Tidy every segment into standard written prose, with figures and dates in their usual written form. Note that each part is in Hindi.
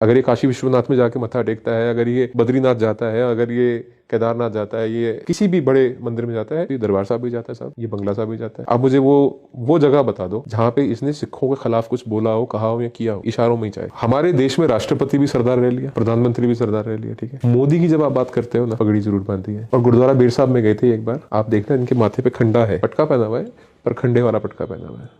अगर ये काशी विश्वनाथ में जाके मत्था टेकता है, अगर ये बद्रीनाथ जाता है, अगर ये केदारनाथ जाता है, ये किसी भी बड़े मंदिर में जाता है, ये दरबार साहब भी जाता है साहब, ये बंगला साहब भी जाता है। आप मुझे वो जगह बता दो जहां पे इसने सिखों के खिलाफ कुछ बोला हो, कहा हो या किया हो, इशारों में ही चाहे। हमारे देश में राष्ट्रपति भी सरदार रह लिया, प्रधानमंत्री भी सरदार रह लिया, ठीक है। मोदी की जब आप बात करते हो ना, पगड़ी जरूर बांधी है। और गुरुद्वारा बेर साहब में गए थे एक बार, आप देखना इनके माथे पे खंडा है, पटका पहना हुआ है, पर खंडे वाला पटका पहना हुआ है।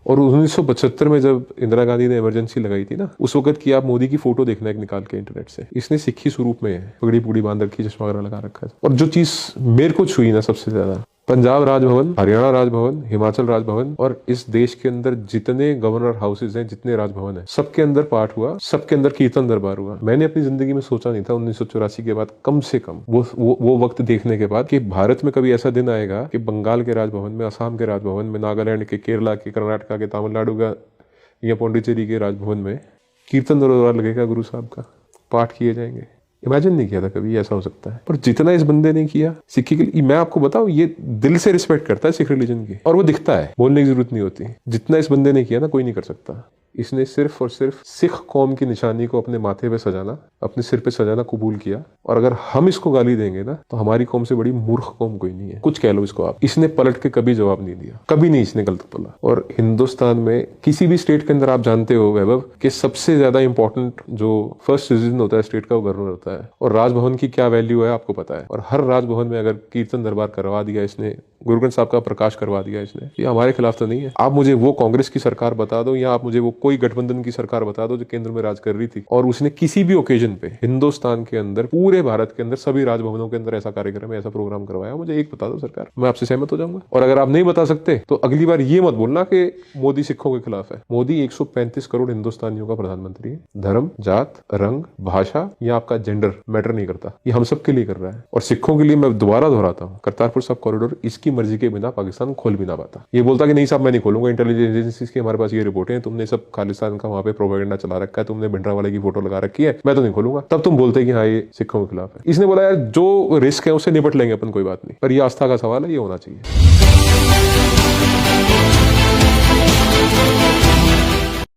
और 1975 में जब इंदिरा गांधी ने इमरजेंसी लगाई थी ना, उस वक्त की आप मोदी की फोटो देखना एक निकाल के इंटरनेट से, इसने सिक्खी स्वरूप में है, पगड़ी पुगड़ी बांध रखी, चश्मा वगैरह लगा रखा है। और जो चीज मेरे को छुई ना सबसे ज्यादा, पंजाब राजभवन, हरियाणा राजभवन, हिमाचल राजभवन और इस देश के अंदर जितने गवर्नर हाउसेज हैं, जितने राजभवन हैं, सबके अंदर पाठ हुआ, सबके अंदर कीर्तन दरबार हुआ। मैंने अपनी जिंदगी में सोचा नहीं था 1984 के बाद, कम से कम वो वक्त देखने के बाद, कि भारत में कभी ऐसा दिन आएगा कि बंगाल के राजभवन में, असम के राजभवन में, नागालैंड के, केरला के, कर्नाटका के, तमिलनाडु का या पौंडीचेरी के राजभवन में कीर्तन दरबार लगेगा, गुरु साहब का पाठ किए जाएंगे। इमेजिन नहीं किया था कभी ऐसा हो सकता है। पर जितना इस बंदे ने किया सिक्खी के लिए, मैं आपको बताऊं, ये दिल से रिस्पेक्ट करता है सिख रिलीजन की, और वो दिखता है, बोलने की जरूरत नहीं होती। जितना इस बंदे ने किया ना, कोई नहीं कर सकता। इसने सिर्फ और सिर्फ सिख कौम की निशानी को अपने माथे पे सजाना, अपने सिर पे सजाना कबूल किया। और अगर हम इसको गाली देंगे ना, तो हमारी कौम से बड़ी मूर्ख कौम कोई नहीं है, कुछ कह लो इसको आप। इसने पलट के कभी जवाब नहीं दिया, कभी नहीं इसने गलत बोला। और हिंदुस्तान में किसी भी स्टेट के अंदर आप जानते हो वैभव, कि सबसे ज्यादा इंपॉर्टेंट जो फर्स्ट सिटीजन होता है स्टेट का, वो गवर्नर होता है। और राजभवन की क्या वैल्यू है आपको पता है। और हर राजभवन में अगर कीर्तन दरबार करवा दिया इसने, गुरु ग्रंथ साहब का प्रकाश करवा दिया इसने, ये हमारे खिलाफ तो नहीं है। आप मुझे वो कांग्रेस की सरकार बता दो, या आप मुझे वो कोई गठबंधन की सरकार बता दो जो केंद्र में राज कर रही थी, और उसने किसी भी ओकेजन पे हिंदुस्तान के अंदर, पूरे भारत के अंदर, सभी राजभवनों के अंदर ऐसा कार्यक्रम, ऐसा प्रोग्राम करवाया, मुझे एक बता दो सरकार, मैं आपसे सहमत हो जाऊंगा। और अगर आप नहीं बता सकते तो अगली बार ये मत बोलना कि मोदी सिखों के खिलाफ है। मोदी 135 करोड़ हिंदुस्तानियों का प्रधानमंत्री है। धर्म, जात, रंग, भाषा या आपका जेंडर मैटर नहीं करता, ये हम सब के लिए कर रहा है। और सिखों के लिए मैं दोबारा दोहराता हूँ, करतारपुर साहब कॉरिडोर इसकी मर्जी के बिना पाकिस्तान खोल भी ना पाता। ये बोलता कि नहीं साहब मैं नहीं खोलूंगा, इंटेलिजेंस एजेंसीज की हमारे पास ये रिपोर्टें हैं, तुमने सब खालिस्तान का वहां पे प्रोपेगेंडा चला रखा है, तुमने भिंडरावाले की फोटो लगा रखी है, मैं तो नहीं खोलूंगा। तब तुम बोलते कि हाँ ये सिखों के खिलाफ है। इसने बोला यार जो रिस्क है उससे निपट लेंगे अपन, कोई बात नहीं, पर ये आस्था का सवाल है, ये होना चाहिए।